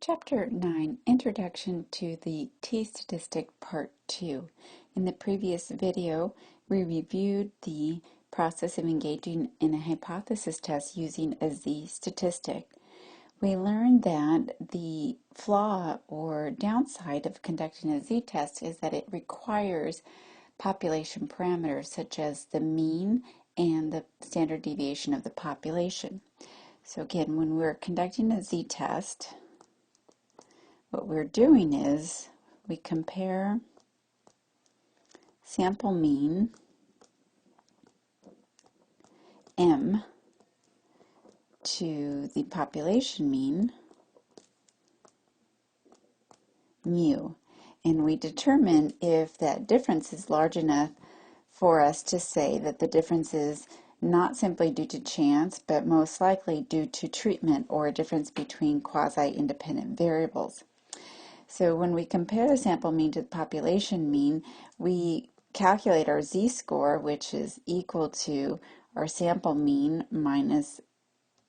Chapter 9, Introduction to the t-statistic Part 2. In the previous video, we reviewed the process of engaging in a hypothesis test using a z-statistic. We learned that the flaw or downside of conducting a z-test is that it requires population parameters such as the mean and the standard deviation of the population. So again, when we're conducting a z-test, what we're doing is we compare sample mean M to the population mean mu, and we determine if that difference is large enough for us to say that the difference is not simply due to chance, but most likely due to treatment or a difference between quasi-independent variables. So when we compare the sample mean to the population mean, we calculate our z-score, which is equal to our sample mean minus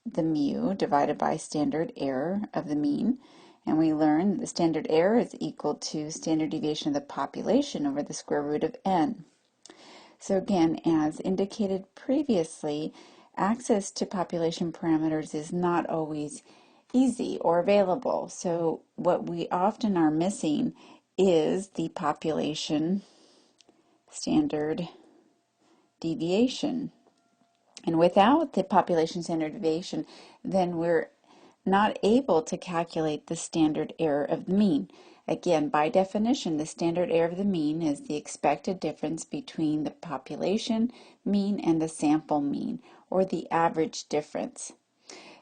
the mu divided by standard error of the mean. And we learn the standard error is equal to standard deviation of the population over the square root of n. So again, as indicated previously, access to population parameters is not always easy or available. So what we often are missing is the population standard deviation. And without the population standard deviation, then we're not able to calculate the standard error of the mean. Again, by definition, the standard error of the mean is the expected difference between the population mean and the sample mean, or the average difference.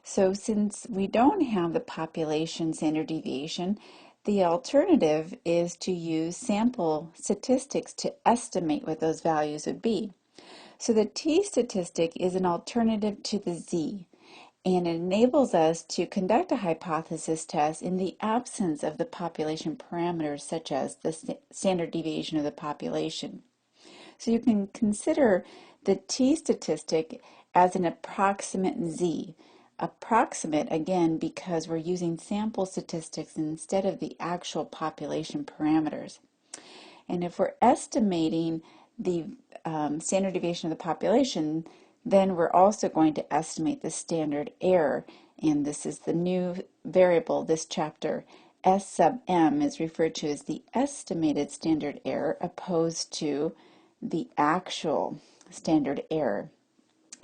So since we don't have the population standard deviation, the alternative is to use sample statistics to estimate what those values would be. So the t-statistic is an alternative to the z, and it enables us to conduct a hypothesis test in the absence of the population parameters such as the standard deviation of the population. So you can consider the t-statistic as an approximate z. Approximate, again, because we're using sample statistics instead of the actual population parameters. And if we're estimating the standard deviation of the population, then we're also going to estimate the standard error. And this is the new variable this chapter. S sub m is referred to as the estimated standard error opposed to the actual standard error.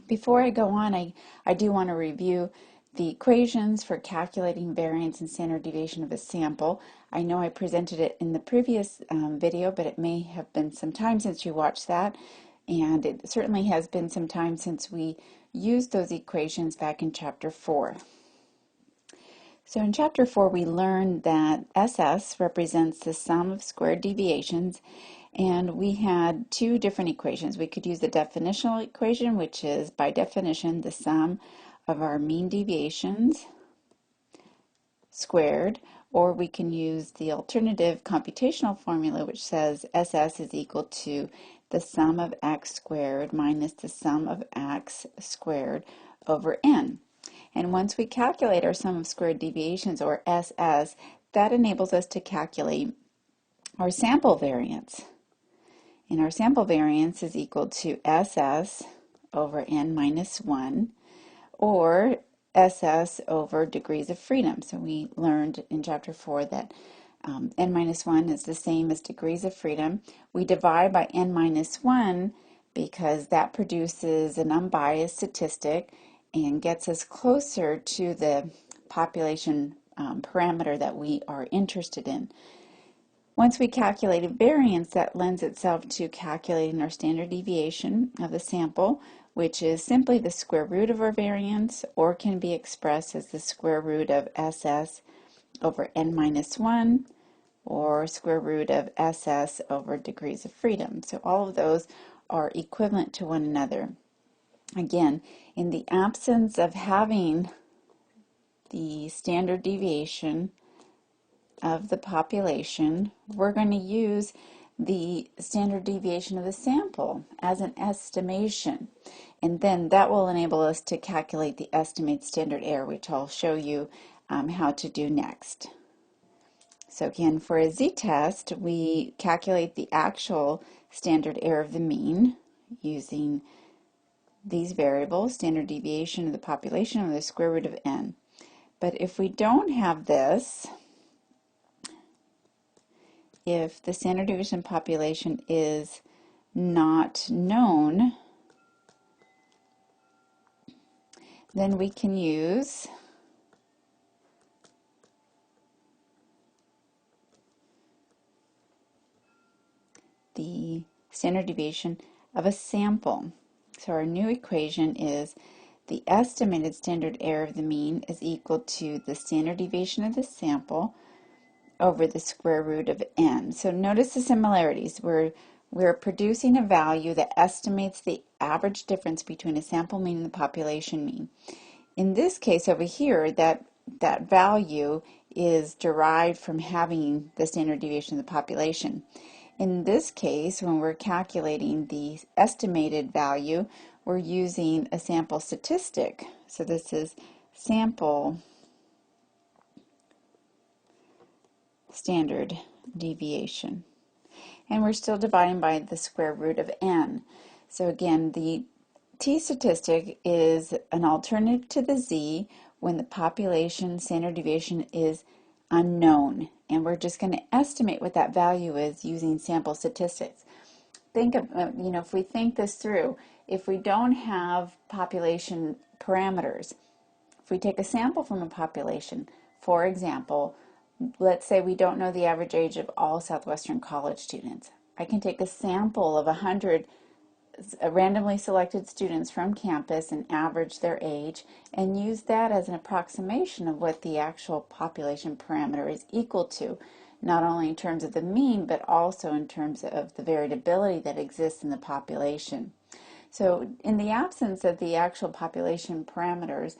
Before I go on, I do want to review the equations for calculating variance and standard deviation of a sample. I know I presented it in the previous video, but it may have been some time since you watched that, and it certainly has been some time since we used those equations back in Chapter 4. So in Chapter 4, we learned that SS represents the sum of squared deviations, and we had two different equations. We could use the definitional equation, which is by definition the sum of our mean deviations squared, or we can use the alternative computational formula, which says SS is equal to the sum of x squared minus the sum of x squared over n. And once we calculate our sum of squared deviations, or SS, that enables us to calculate our sample variance. And our sample variance is equal to SS over n minus 1, or SS over degrees of freedom. So we learned in Chapter 4 that n minus 1 is the same as degrees of freedom. We divide by n minus 1 because that produces an unbiased statistic and gets us closer to the population parameter that we are interested in. Once we calculate a variance, that lends itself to calculating our standard deviation of the sample, which is simply the square root of our variance, or can be expressed as the square root of SS over n minus 1, or square root of SS over degrees of freedom. So all of those are equivalent to one another. Again, in the absence of having the standard deviation of the population, we're going to use the standard deviation of the sample as an estimation, and then that will enable us to calculate the estimated standard error, which I'll show you how to do next. So again, for a z-test, we calculate the actual standard error of the mean using these variables, standard deviation of the population over the square root of n. But if we don't have this, if the standard deviation population is not known, then we can use the standard deviation of a sample. So our new equation is the estimated standard error of the mean is equal to the standard deviation of the sample over the square root of n. So notice the similarities. We're producing a value that estimates the average difference between a sample mean and the population mean. In this case over here, that value is derived from having the standard deviation of the population. In this case, when we're calculating the estimated value, we're using a sample statistic. So this is sample standard deviation. And we're still dividing by the square root of n. So again, the t-statistic is an alternative to the z when the population standard deviation is unknown. And we're just going to estimate what that value is using sample statistics. Think of, if we think this through, if we don't have population parameters, if we take a sample from a population, for example, let's say we don't know the average age of all Southwestern College students. I can take a sample of 100 randomly selected students from campus and average their age and use that as an approximation of what the actual population parameter is equal to, not only in terms of the mean, but also in terms of the variability that exists in the population. So in the absence of the actual population parameters,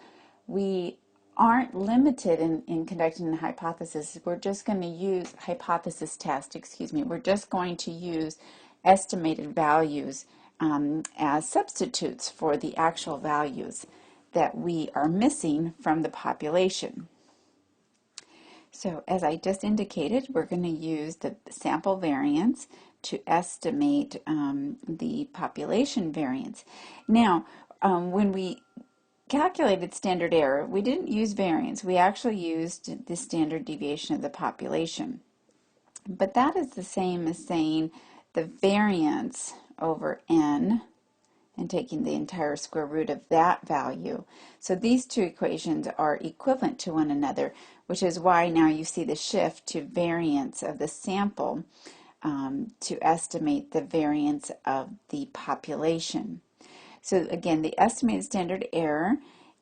we aren't limited in conducting the hypothesis. We're just going to use hypothesis test, we're just going to use estimated values as substitutes for the actual values that we are missing from the population. So as I just indicated, we're going to use the sample variance to estimate the population variance. Now, when we calculated standard error, we didn't use variance. We actually used the standard deviation of the population. But that is the same as saying the variance over n and taking the entire square root of that value. So these two equations are equivalent to one another, which is why now you see the shift to variance of the sample to estimate the variance of the population. So again, the estimated standard error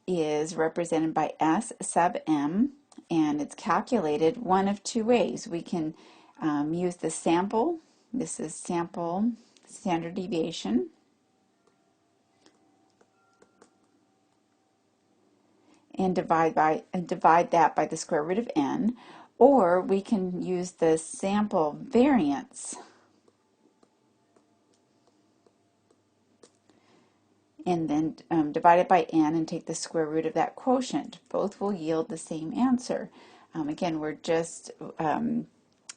is represented by S sub m, and it's calculated one of two ways. We can use the sample. This is sample standard deviation. And divide that by the square root of n, or we can use the sample variance and then divide it by n and take the square root of that quotient. Both will yield the same answer. Again, we're just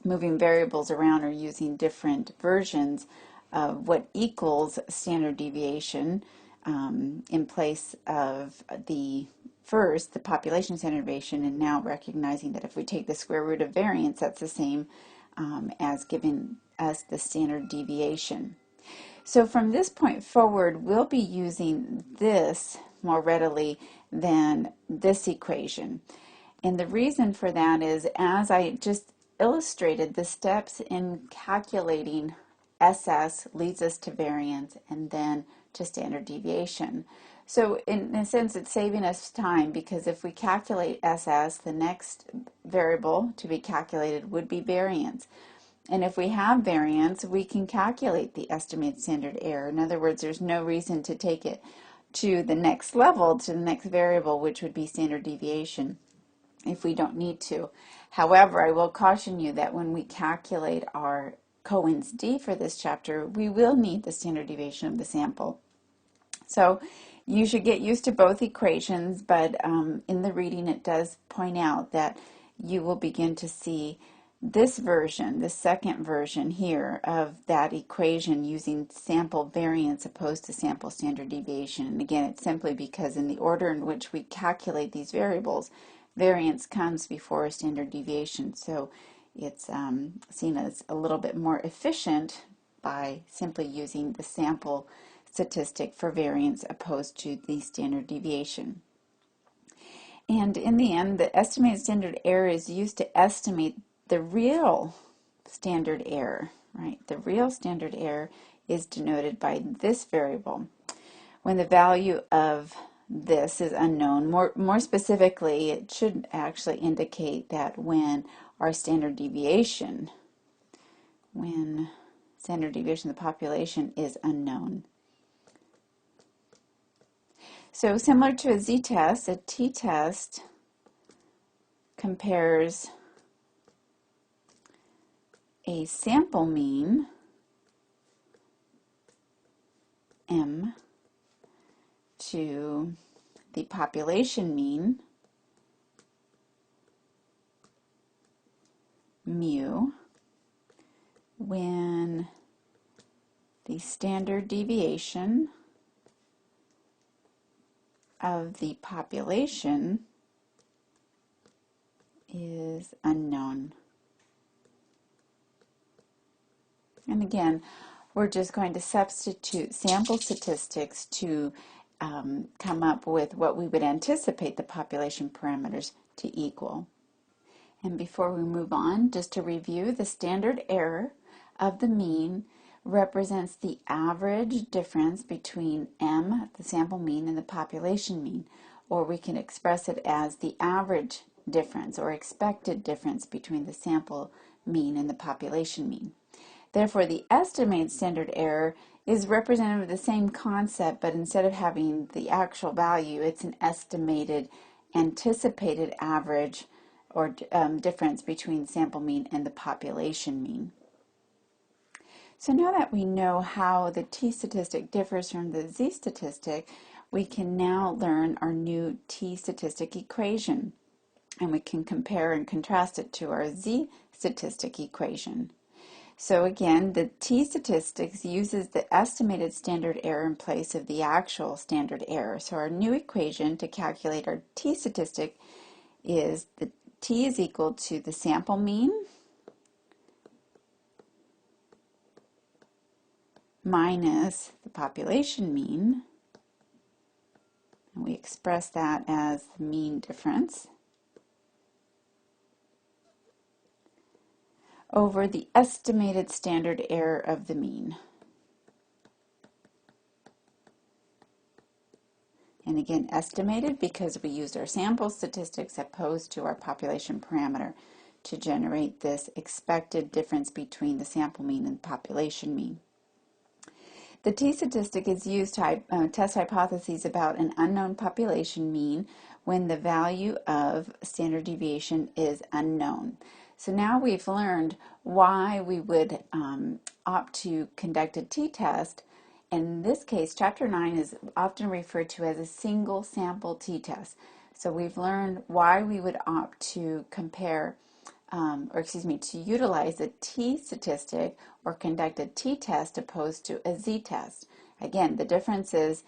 moving variables around or using different versions of what equals standard deviation in place of the population standard deviation, and now recognizing that if we take the square root of variance, that's the same as giving us the standard deviation. So from this point forward, we'll be using this more readily than this equation. And the reason for that is, as I just illustrated, the steps in calculating SS leads us to variance and then to standard deviation. So in a sense, it's saving us time, because if we calculate SS, the next variable to be calculated would be variance. And if we have variance, we can calculate the estimated standard error. In other words, there's no reason to take it to the next level, to the next variable, which would be standard deviation, if we don't need to. However, I will caution you that when we calculate our Cohen's d for this chapter, we will need the standard deviation of the sample. So you should get used to both equations, but in the reading it does point out that you will begin to see this version, the second version here of that equation using sample variance opposed to sample standard deviation. And again, it's simply because in the order in which we calculate these variables, variance comes before standard deviation. So it's seen as a little bit more efficient by simply using the sample statistic for variance opposed to the standard deviation. And in the end, the estimated standard error is used to estimate the real standard error, right? The real standard error is denoted by this variable. When the value of this is unknown, more specifically, it should actually indicate that when our standard deviation, of the population is unknown. So similar to a z-test, a t-test compares a sample mean, m, to the population mean, mu, when the standard deviation of the population is unknown. And again, we're just going to substitute sample statistics to come up with what we would anticipate the population parameters to equal. And before we move on, just to review, the standard error of the mean represents the average difference between m, the sample mean, and the population mean, or we can express it as the average difference or expected difference between the sample mean and the population mean. Therefore, the estimated standard error is representative of the same concept, but instead of having the actual value, it's an estimated anticipated average or difference between sample mean and the population mean. So now that we know how the t-statistic differs from the z-statistic, we can now learn our new t-statistic equation, and we can compare and contrast it to our z-statistic equation. So again, the t-statistics uses the estimated standard error in place of the actual standard error. So our new equation to calculate our t-statistic is the t is equal to the sample mean minus the population mean, and we express that as the mean difference, over the estimated standard error of the mean. And again, estimated because we used our sample statistics opposed to our population parameter to generate this expected difference between the sample mean and population mean. The t-statistic is used to test hypotheses about an unknown population mean when the value of standard deviation is unknown. So now we've learned why we would opt to conduct a t-test. In this case, Chapter 9 is often referred to as a single sample t-test. So we've learned why we would opt to compare, to utilize a t-statistic or conduct a t-test opposed to a z-test. Again, the difference is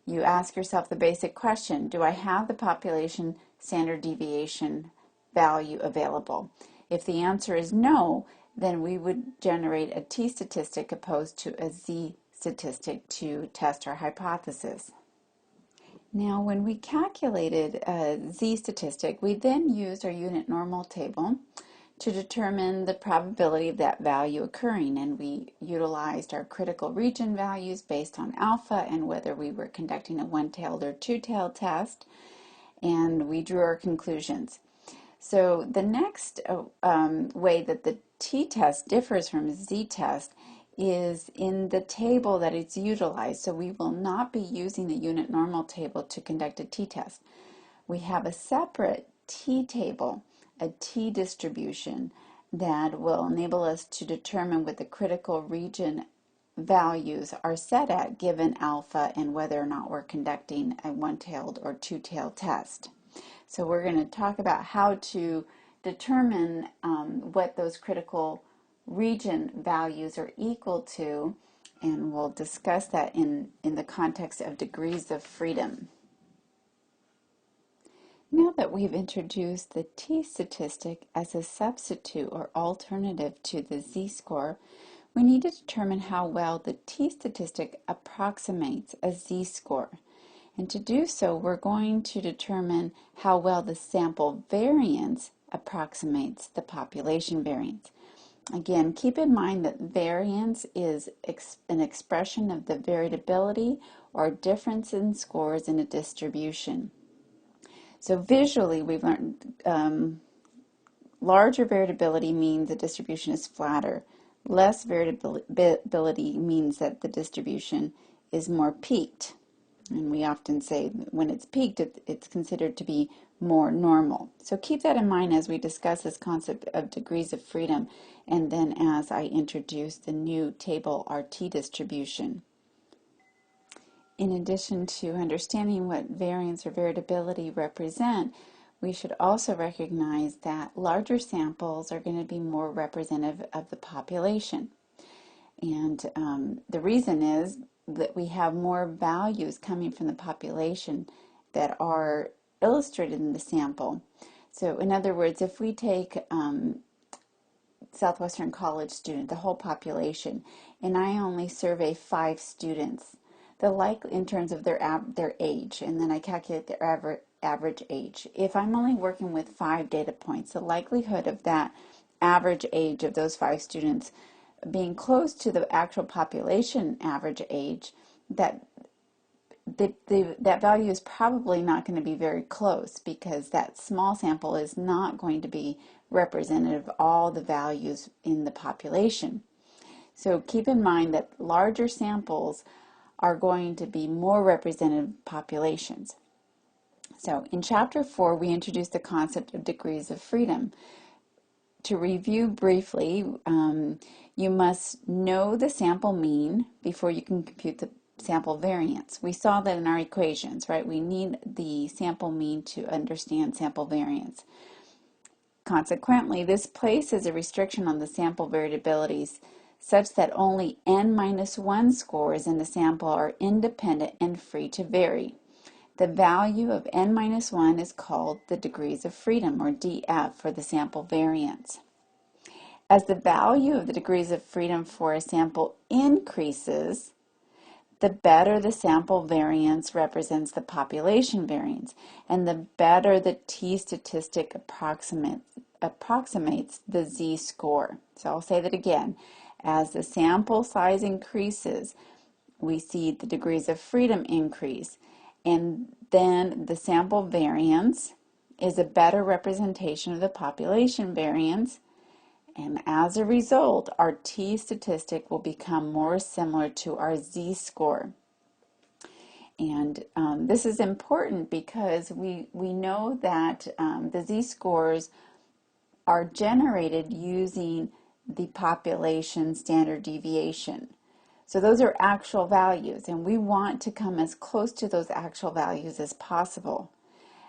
you ask yourself the basic question, do I have the population standard deviation value available? If the answer is no, then we would generate a t-statistic opposed to a z-statistic to test our hypothesis. Now, when we calculated a z-statistic, we then used our unit normal table to determine the probability of that value occurring, and we utilized our critical region values based on alpha and whether we were conducting a one-tailed or two-tailed test, and we drew our conclusions. So the next way that the t-test differs from z-test is in the table that it's utilized. So we will not be using the unit normal table to conduct a t-test. We have a separate t-table, a t-distribution that will enable us to determine what the critical region values are set at given alpha and whether or not we're conducting a one-tailed or two-tailed test. So we're going to talk about how to determine what those critical region values are equal to, and we'll discuss that in the context of degrees of freedom. Now that we've introduced the t-statistic as a substitute or alternative to the z-score, we need to determine how well the t-statistic approximates a z-score. And to do so, we're going to determine how well the sample variance approximates the population variance. Again, keep in mind that variance is an expression of the variability or difference in scores in a distribution. So visually, we've learned larger variability means the distribution is flatter. Less variability means that the distribution is more peaked. And we often say when it's peaked, it's considered to be more normal. So keep that in mind as we discuss this concept of degrees of freedom, and then as I introduce the new table RT distribution. In addition to understanding what variance or variability represent, we should also recognize that larger samples are going to be more representative of the population. And the reason is that we have more values coming from the population that are illustrated in the sample. So in other words, if we take Southwestern College student, the whole population, and I only survey 5 students, the likely in terms of their age, and then I calculate their average age. If I'm only working with 5 data points, the likelihood of that average age of those 5 students being close to the actual population average age, that value is probably not going to be very close, because that small sample is not going to be representative of all the values in the population. So keep in mind that larger samples are going to be more representative populations. So in Chapter 4, we introduced the concept of degrees of freedom. To review briefly, you must know the sample mean before you can compute the sample variance. We saw that in our equations, right? We need the sample mean to understand sample variance. Consequently, this places a restriction on the sample variabilities such that only n-1 scores in the sample are independent and free to vary. The value of n-1 is called the degrees of freedom, or df, for the sample variance. As the value of the degrees of freedom for a sample increases, the better the sample variance represents the population variance, and the better the t-statistic approximates the z-score. So I'll say that again. As the sample size increases, we see the degrees of freedom increase, and then the sample variance is a better representation of the population variance, and as a result, our t-statistic will become more similar to our z-score. And this is important because we know that the z-scores are generated using the population standard deviation. So those are actual values, and we want to come as close to those actual values as possible.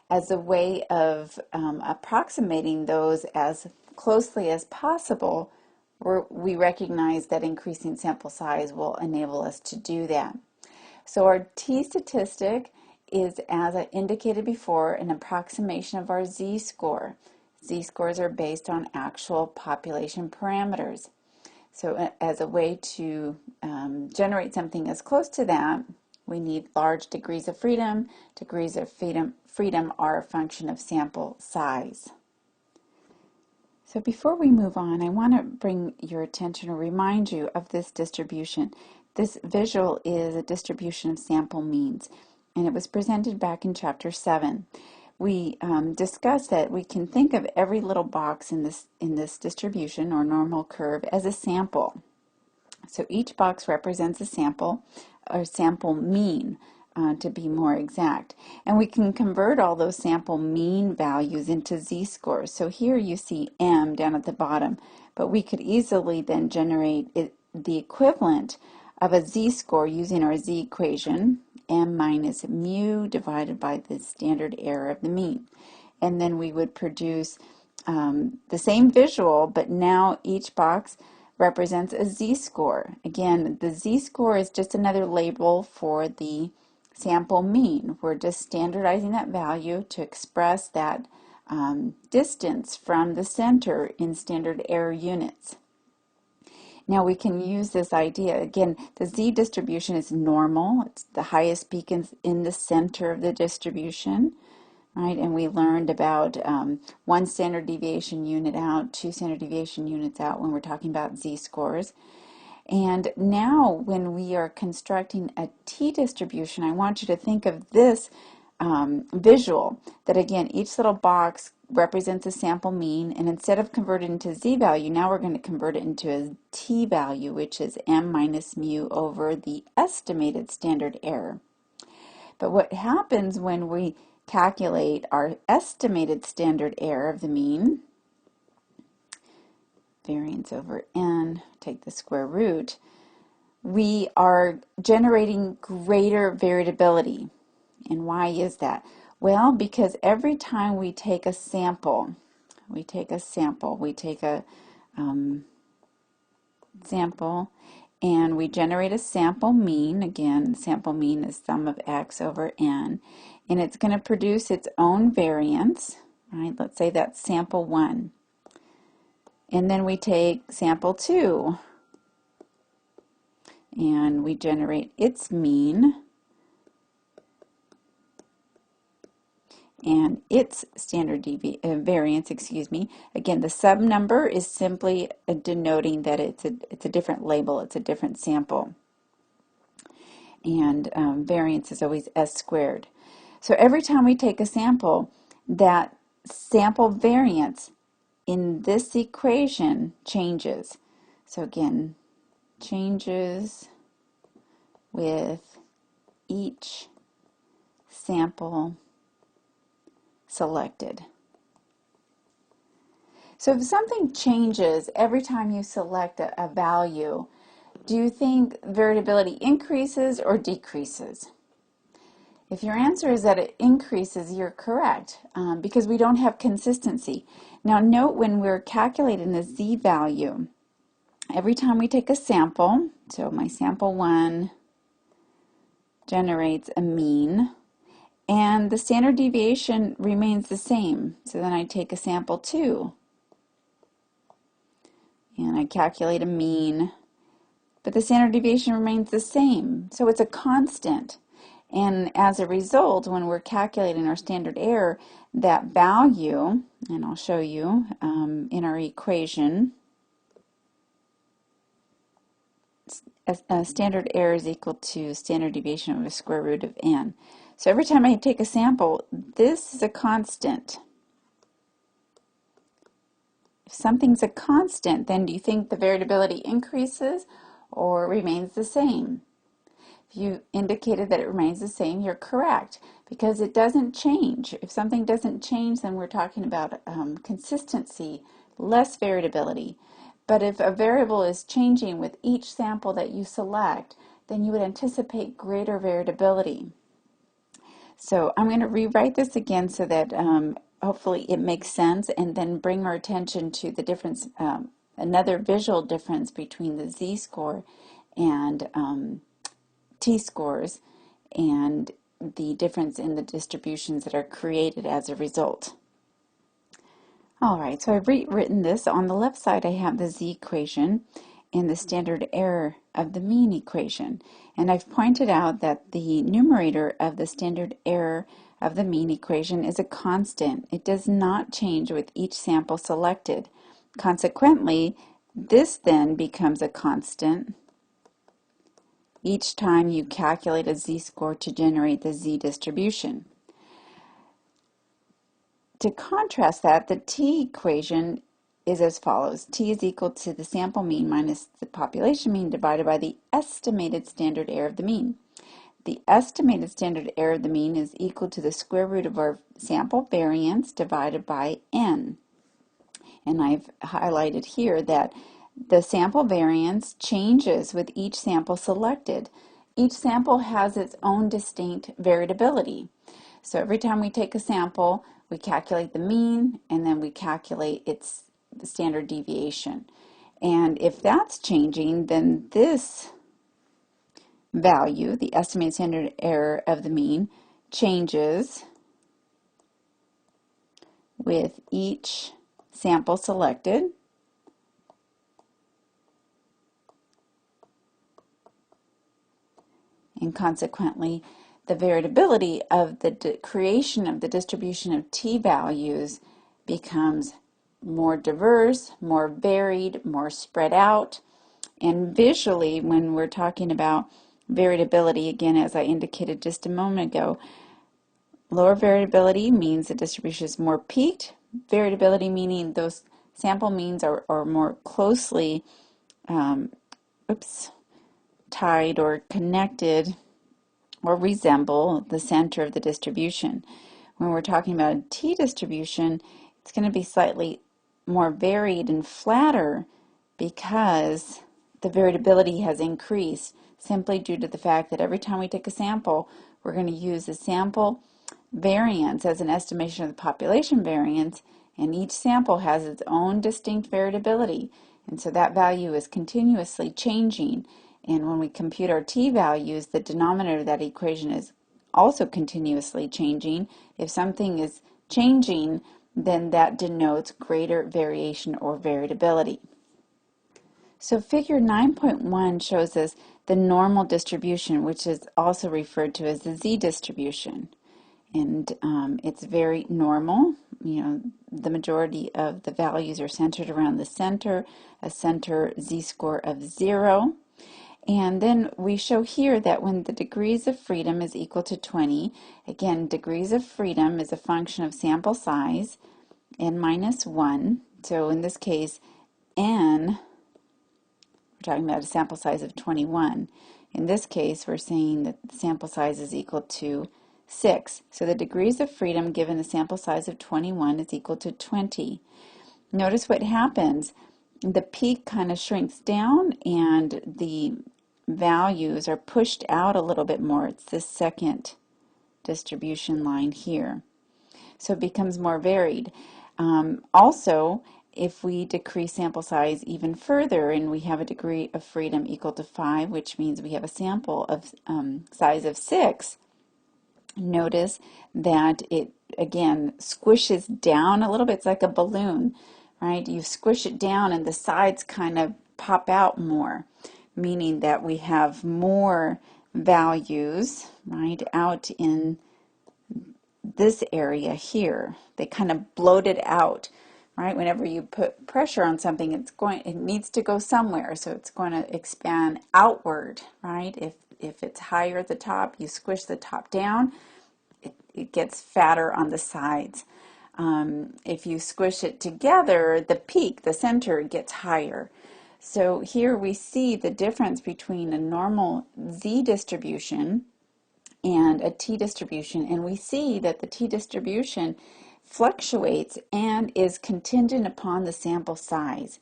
As a way of approximating those as closely as possible, we recognize that increasing sample size will enable us to do that. So our t-statistic is, as I indicated before, an approximation of our z-score. Z-scores are based on actual population parameters. So as a way to generate something as close to that, we need large degrees of freedom. Degrees of freedom are a function of sample size. So before we move on, I want to bring your attention or remind you of this distribution. This visual is a distribution of sample means, and it was presented back in Chapter 7. We discussed that we can think of every little box in this distribution or normal curve as a sample. So each box represents a sample, or sample mean, to be more exact. And we can convert all those sample mean values into z-scores. So here you see m down at the bottom, but we could easily then generate the equivalent of a z-score using our z equation, m minus mu divided by the standard error of the mean. And then we would produce the same visual, but now each box represents a z-score. Again, the z-score is just another label for the sample mean. We're just standardizing that value to express that distance from the center in standard error units. Now we can use this idea. Again, the z distribution is normal. It's the highest peak in the center of the distribution. Right, and we learned about 1 standard deviation unit out, 2 standard deviation units out when we're talking about z-scores. And now when we are constructing a t-distribution, I want you to think of this visual, that again, each little box represents a sample mean, and instead of converting into z-value, now we're going to convert it into a t-value, which is m minus mu over the estimated standard error. But what happens when we calculate our estimated standard error of the mean, variance over n, take the square root, we are generating greater variability. And why is that? Well, because every time we take a sample, we take a sample and we generate a sample mean. Again, sample mean is sum of x over n, and it's going to produce its own variance, right? Let's say that's sample 1. And then we take sample 2 and we generate its mean and its standard variance, Again, the sub number is simply denoting that it's a different label, it's a different sample. And variance is always s squared. So every time we take a sample, that sample variance in this equation changes. So again, changes with each sample selected. So if something changes every time you select a value, do you think variability increases or decreases? If your answer is that it increases, you're correct, because we don't have consistency. Now note when we're calculating the z-value, every time we take a sample, so my sample 1 generates a mean, and the standard deviation remains the same. So then I take a sample 2, and I calculate a mean, but the standard deviation remains the same. So it's a constant. And as a result, when we're calculating our standard error, that value, and I'll show you in our equation, standard error is equal to standard deviation over the square root of n. So every time I take a sample, this is a constant. If something's a constant, then do you think the variability increases or remains the same? If you indicated that it remains the same, you're correct, because it doesn't change. If something doesn't change, then we're talking about consistency, less variability. But if a variable is changing with each sample that you select, then you would anticipate greater variability. So I'm going to rewrite this again so that hopefully it makes sense, and then bring our attention to the difference, another visual difference between the z-score and t-scores, and the difference in the distributions that are created as a result. All right, so I've rewritten this. On the left side I have the z-equation and the standard error of the mean equation, and I've pointed out that the numerator of the standard error of the mean equation is a constant. It does not change with each sample selected. Consequently, this then becomes a constant each time you calculate a z-score to generate the z-distribution. To contrast that, the t-equation is as follows. T is equal to the sample mean minus the population mean divided by the estimated standard error of the mean. The estimated standard error of the mean is equal to the square root of our sample variance divided by n. And I've highlighted here that the sample variance changes with each sample selected. Each sample has its own distinct variability. So every time we take a sample, we calculate the mean, and then we calculate its standard deviation. And if that's changing, then this value, the estimated standard error of the mean, changes with each sample selected. And consequently, the variability of the creation of the distribution of t-values becomes more diverse, more varied, more spread out. And visually, when we're talking about variability, again, as I indicated just a moment ago, lower variability means the distribution is more peaked. Variability meaning those sample means are more closely tied or connected or resemble the center of the distribution. When we're talking about a t-distribution, it's going to be slightly more varied and flatter because the variability has increased simply due to the fact that every time we take a sample, we're going to use the sample variance as an estimation of the population variance, and each sample has its own distinct variability, and so that value is continuously changing. And when we compute our t-values, the denominator of that equation is also continuously changing. If something is changing, then that denotes greater variation or variability. So figure 9.1 shows us the normal distribution, which is also referred to as the z-distribution. And it's very normal. You know, the majority of the values are centered around the center, a center z-score of 0. And then we show here that when the degrees of freedom is equal to 20, again, degrees of freedom is a function of sample size, n minus 1. So in this case, n, we're talking about a sample size of 21. In this case, we're saying that the sample size is equal to 6. So the degrees of freedom given the sample size of 21 is equal to 20. Notice what happens. The peak kind of shrinks down and the values are pushed out a little bit more. It's this second distribution line here. So it becomes more varied. Also, if we decrease sample size even further and we have a degree of freedom equal to 5, which means we have a sample of size of 6, notice that it, again, squishes down a little bit. It's like a balloon, right? You squish it down and the sides kind of pop out more, meaning that we have more values, right, out in this area here. They kind of bloated out, right? Whenever you put pressure on something, it needs to go somewhere, so it's going to expand outward, right? If it's higher at the top, you squish the top down, it gets fatter on the sides. If you squish it together, the peak, the center, gets higher. So here we see the difference between a normal z-distribution and a t-distribution, and we see that the t-distribution fluctuates and is contingent upon the sample size.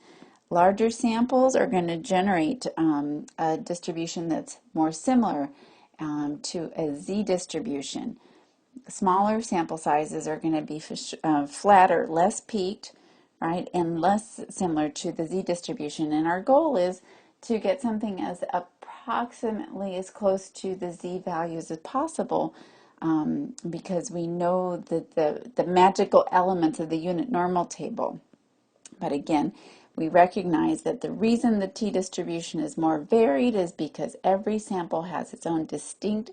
Larger samples are going to generate a distribution that's more similar to a z-distribution. Smaller sample sizes are going to be flatter, less peaked, right, and less similar to the z-distribution. And our goal is to get something as approximately as close to the z values as possible, because we know that the magical elements of the unit normal table. But again, we recognize that the reason the t-distribution is more varied is because every sample has its own distinct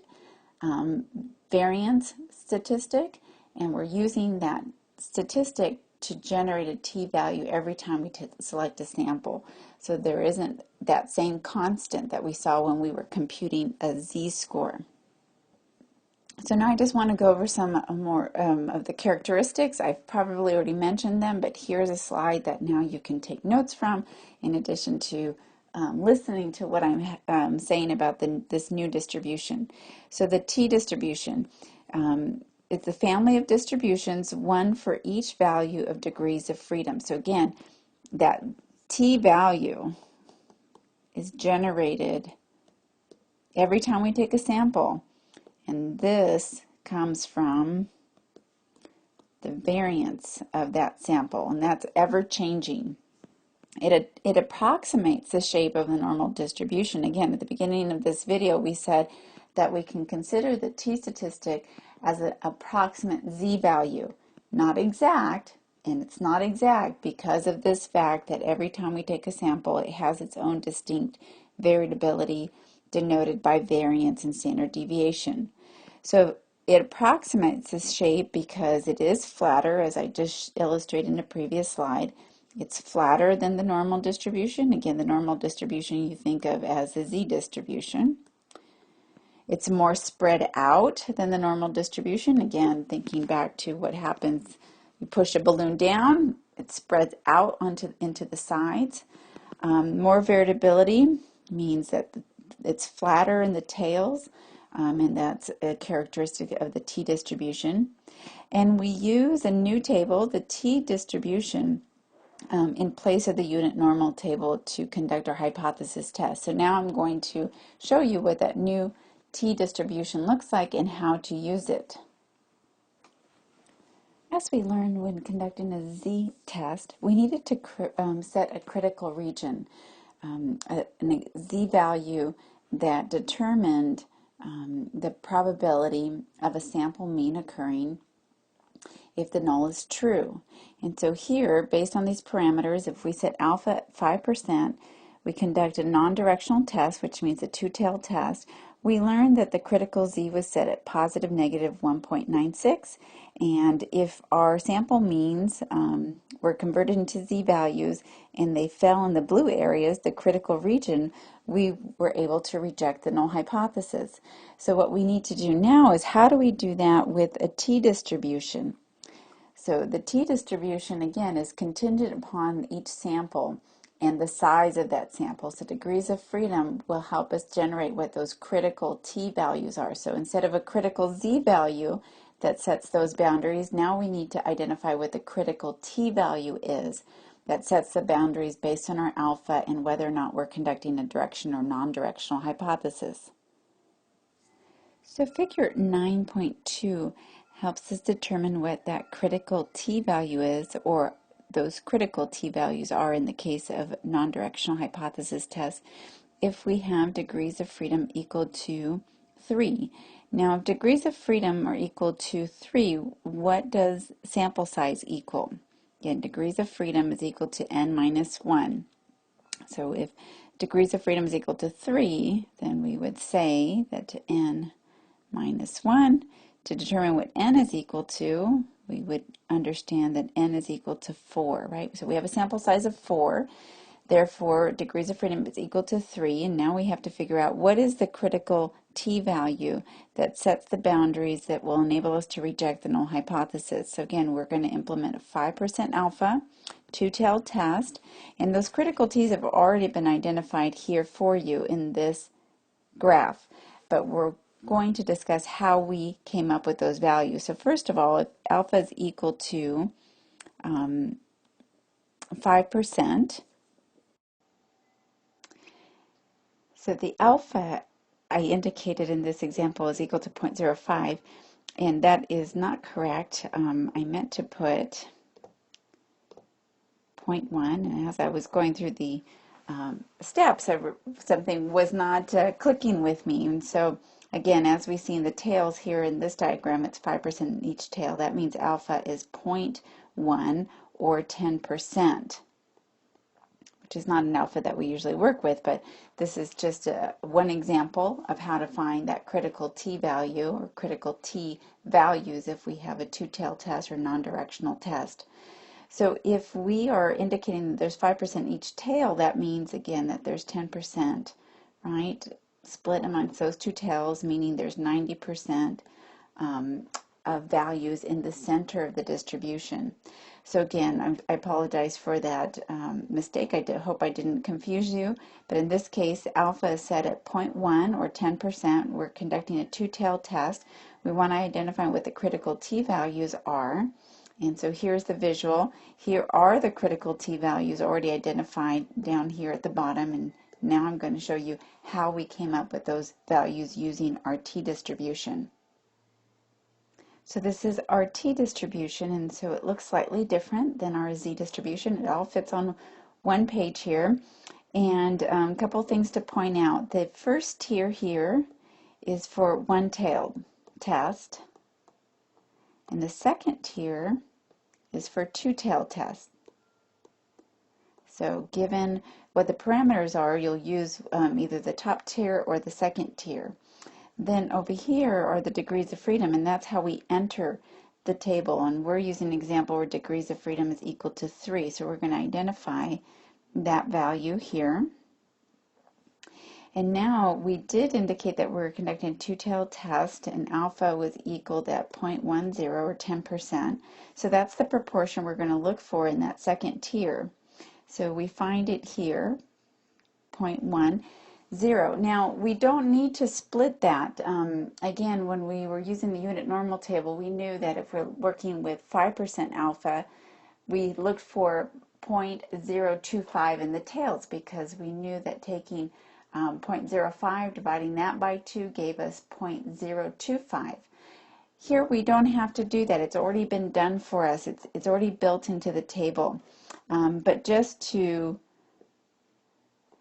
variance statistic, and we're using that statistic to generate a t-value every time we select a sample. So there isn't that same constant that we saw when we were computing a z-score. So now I just want to go over some more of the characteristics. I've probably already mentioned them, but here's a slide that now you can take notes from in addition to listening to what I'm saying about this new distribution. So the t-distribution, it's a family of distributions, one for each value of degrees of freedom. So again, that t-value is generated every time we take a sample, and this comes from the variance of that sample, and that's ever changing. It approximates the shape of the normal distribution. Again, at the beginning of this video, we said that we can consider the t-statistic as an approximate z-value, not exact, and it's not exact because of this fact that every time we take a sample, it has its own distinct variability denoted by variance and standard deviation. So it approximates this shape because it is flatter, as I just illustrated in a previous slide. It's flatter than the normal distribution. Again, the normal distribution you think of as the z-distribution. It's more spread out than the normal distribution. Again, thinking back to what happens, you push a balloon down, it spreads out into the sides. More variability means that it's flatter in the tails, and that's a characteristic of the t-distribution. And we use a new table, the t-distribution, in place of the unit normal table to conduct our hypothesis test. So now I'm going to show you what that new t-distribution looks like and how to use it. As we learned when conducting a z-test, we needed to set a critical region, a z-value that determined the probability of a sample mean occurring if the null is true. And so here, based on these parameters, if we set alpha at 5%, we conduct a non-directional test, which means a two-tailed test. We learned that the critical z was set at positive negative 1.96, and if our sample means were converted into z-values and they fell in the blue areas, the critical region, we were able to reject the null hypothesis. So what we need to do now is how do we do that with a t-distribution? So the t-distribution, again, is contingent upon each sample and the size of that sample. So degrees of freedom will help us generate what those critical t-values are. So instead of a critical z-value that sets those boundaries, now we need to identify what the critical t-value is that sets the boundaries based on our alpha and whether or not we're conducting a direction or non-directional hypothesis. So figure 9.2 helps us determine what that critical t-value is, or those critical t-values are in the case of non-directional hypothesis tests, if we have degrees of freedom equal to 3. Now, if degrees of freedom are equal to 3, what does sample size equal? Again, degrees of freedom is equal to n minus 1. So if degrees of freedom is equal to 3, then we would say that to n minus 1, to determine what n is equal to, we would understand that n is equal to 4, right? So we have a sample size of 4, therefore degrees of freedom is equal to 3, and now we have to figure out what is the critical t-value that sets the boundaries that will enable us to reject the null hypothesis. So again, we're going to implement a 5% alpha, two-tailed test, and those critical t's have already been identified here for you in this graph, but we're going to discuss how we came up with those values. So first of all, if alpha is equal to 5%, so the alpha I indicated in this example is equal to 0.05, and that is not correct. I meant to put 0.1, and as I was going through the steps, something was not clicking with me, and so again, as we see in the tails here in this diagram, it's 5% in each tail. That means alpha is 0.1 or 10%, which is not an alpha that we usually work with, but this is just one example of how to find that critical t-value or critical t-values if we have a two-tailed test or non-directional test. So if we are indicating that there's 5% each tail, that means again that there's 10%, right? Split amongst those two tails, meaning there's 90% of values in the center of the distribution. So again, I apologize for that mistake. I hope I didn't confuse you, but in this case, alpha is set at 0.1 or 10%. We're conducting a two-tailed test. We want to identify what the critical t-values are. And so here's the visual. Here are the critical t-values already identified down here at the bottom, and now I'm going to show you how we came up with those values using our t-distribution. So this is our t-distribution, and so it looks slightly different than our z-distribution. It all fits on one page here. And a couple things to point out. The first tier here is for one-tailed test, and the second tier is for two-tailed test. So given what the parameters are, you'll use either the top tier or the second tier. Then over here are the degrees of freedom, and that's how we enter the table. And we're using an example where degrees of freedom is equal to 3. So we're going to identify that value here. And now we did indicate that we're conducting a two-tailed test, and alpha was equal to 0.10 or 10%. So that's the proportion we're going to look for in that second tier. So we find it here, 0.10. Now, we don't need to split that. Again, when we were using the unit normal table, we knew that if we're working with 5% alpha, we looked for 0.025 in the tails, because we knew that taking 0.05, dividing that by 2 gave us 0.025. Here we don't have to do that. It's already been done for us. It's already built into the table. But just to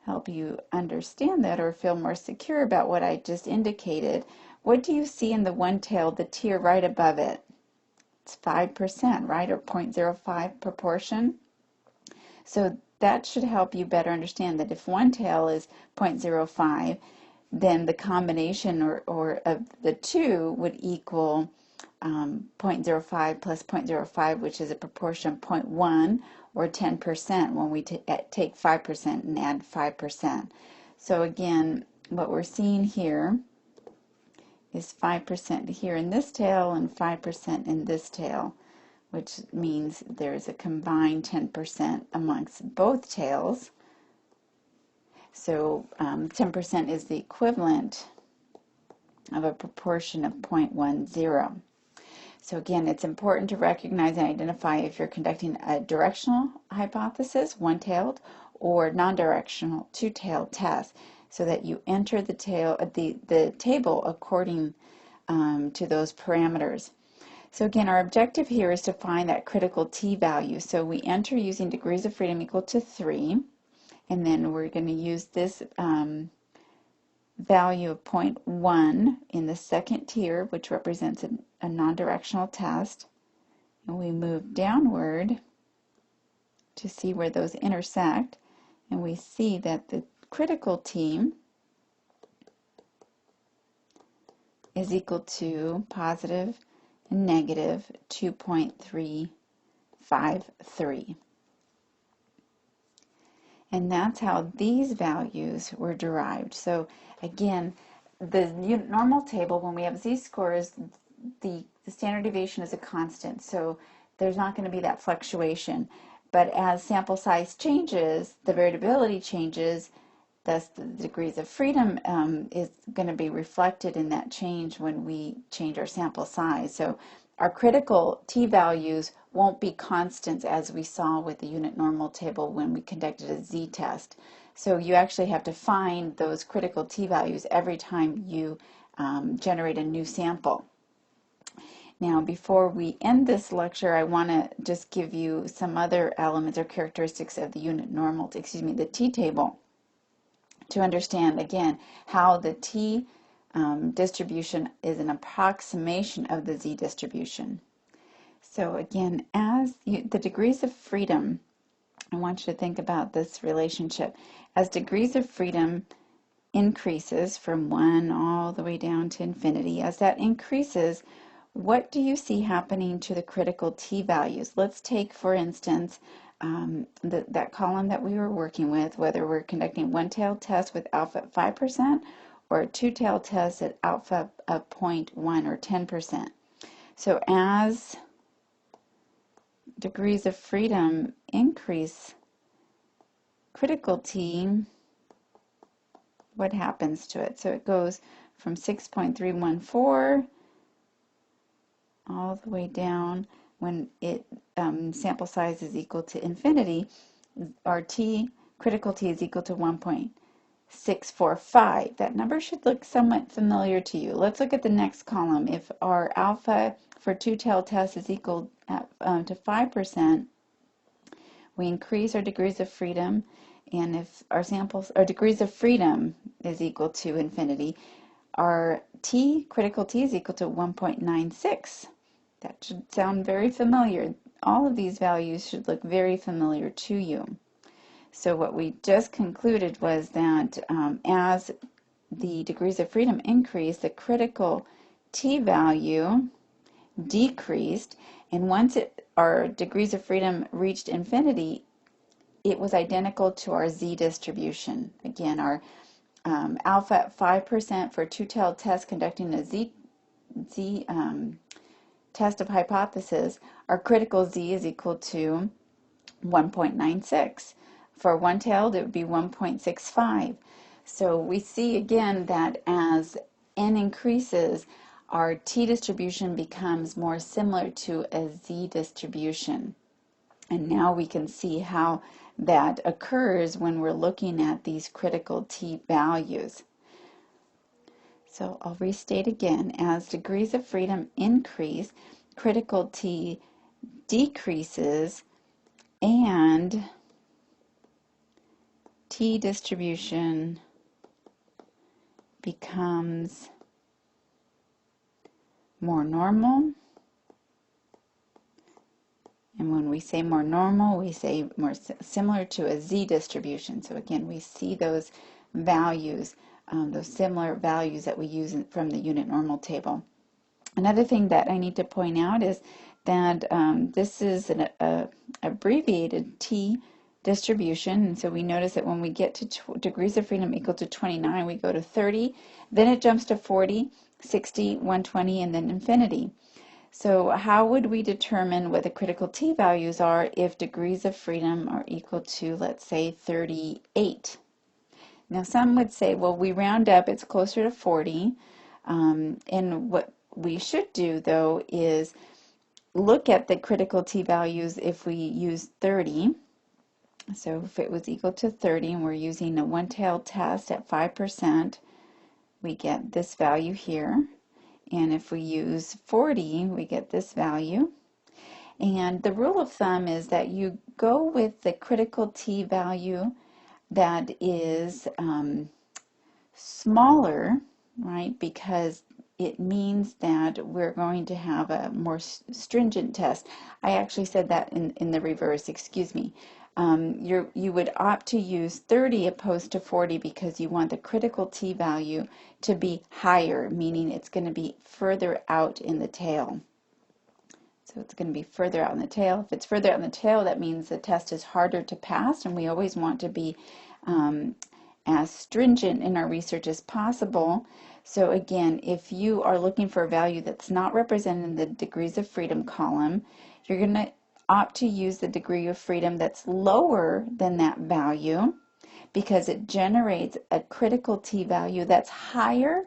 help you understand that or feel more secure about what I just indicated, what do you see in the one-tail, the tier right above it? It's 5%, right, or 0.05 proportion. So that should help you better understand that if one tail is 0.05, then the combination or of the two would equal 0.05 plus 0.05, which is a proportion of 0.1 or 10% when we take 5% and add 5%. So again, what we're seeing here is 5% here in this tail and 5% in this tail, which means there's a combined 10% amongst both tails. So 10% is the equivalent of a proportion of 0.10. So again, it's important to recognize and identify if you're conducting a directional hypothesis, one-tailed, or non-directional, two-tailed test, so that you enter the table according to those parameters. So again, our objective here is to find that critical t-value. So we enter using degrees of freedom equal to 3, and then we're going to use this value of 0.1 in the second tier, which represents a non-directional test. And we move downward to see where those intersect, and we see that the critical t is equal to positive and negative 2.353. And that's how these values were derived. So again, the normal table, when we have z-scores, the standard deviation is a constant, so there's not going to be that fluctuation. But as sample size changes, the variability changes, thus the degrees of freedom is going to be reflected in that change when we change our sample size. So our critical t-values won't be constants as we saw with the unit normal table when we conducted a z-test. So you actually have to find those critical t-values every time you generate a new sample. Now, before we end this lecture, I want to just give you some other elements or characteristics of the unit normal, the t-table, to understand, again, how the t distribution is an approximation of the z distribution. So again, as the degrees of freedom, I want you to think about this relationship. As degrees of freedom increases from 1 all the way down to infinity, as that increases, what do you see happening to the critical t-values? Let's take, for instance, that column that we were working with, whether we're conducting one-tailed test with alpha at 5% or a two-tailed test at alpha of 0.1 or 10%. So as degrees of freedom increase, critical t, what happens to it? So it goes from 6.314 all the way down when it sample size is equal to infinity. Our critical t is equal to 1.645. That number should look somewhat familiar to you. Let's look at the next column. If our alpha for two-tailed test is equal to 5%, we increase our degrees of freedom, and if our degrees of freedom is equal to infinity, our critical T is equal to 1.96. That should sound very familiar. All of these values should look very familiar to you. So what we just concluded was that as the degrees of freedom increased, the critical T value decreased, and once our degrees of freedom reached infinity, it was identical to our Z distribution. Again, our alpha at 5% for two-tailed test conducting a Z test of hypothesis, our critical Z is equal to 1.96. For one-tailed, it would be 1.65. So we see again that as n increases, our T distribution becomes more similar to a Z distribution. And now we can see how that occurs when we're looking at these critical T values. So I'll restate again. As degrees of freedom increase, critical T decreases, and T distribution becomes more normal. And when we say more normal, we say more similar to a Z distribution. So again, we see those values, those similar values that we use from the unit normal table. Another thing that I need to point out is that this is an abbreviated T distribution, and so we notice that when we get to degrees of freedom equal to 29, we go to 30, then it jumps to 40, 60, 120, and then infinity. So how would we determine what the critical T values are if degrees of freedom are equal to, let's say, 38? Now some would say, well, we round up, it's closer to 40, and what we should do, though, is look at the critical T values if we use 30. So if it was equal to 30 and we're using a one-tailed test at 5%, we get this value here. And if we use 40, we get this value. And the rule of thumb is that you go with the critical T value that is smaller, right? Because it means that we're going to have a more stringent test. I actually said that in the reverse, excuse me. You would opt to use 30 opposed to 40 because you want the critical T value to be higher, meaning it's going to be further out in the tail. So it's going to be further out in the tail. If it's further out in the tail, that means the test is harder to pass, and we always want to be as stringent in our research as possible. So again, if you are looking for a value that's not represented in the degrees of freedom column, you're going to opt to use the degree of freedom that's lower than that value because it generates a critical T value that's higher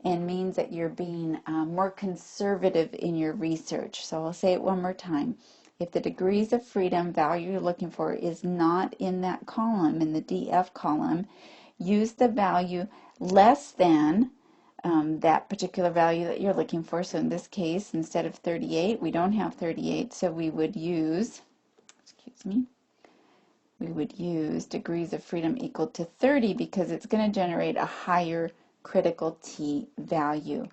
and means that you're being more conservative in your research. So I'll say it one more time. If the degrees of freedom value you're looking for is not in that column, in the DF column, use the value less than that particular value that you're looking for. So in this case, instead of 38, we don't have 38, so we would use, we would use degrees of freedom equal to 30 because it's going to generate a higher critical T value.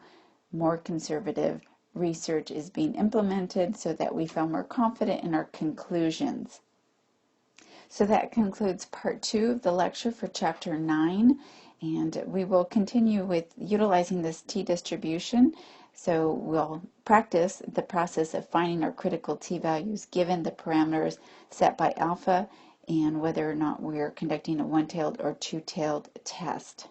More conservative research is being implemented so that we feel more confident in our conclusions. So that concludes part 2 of the lecture for chapter 9. And we will continue with utilizing this T distribution. So we'll practice the process of finding our critical T values given the parameters set by alpha and whether or not we're conducting a one-tailed or two-tailed test.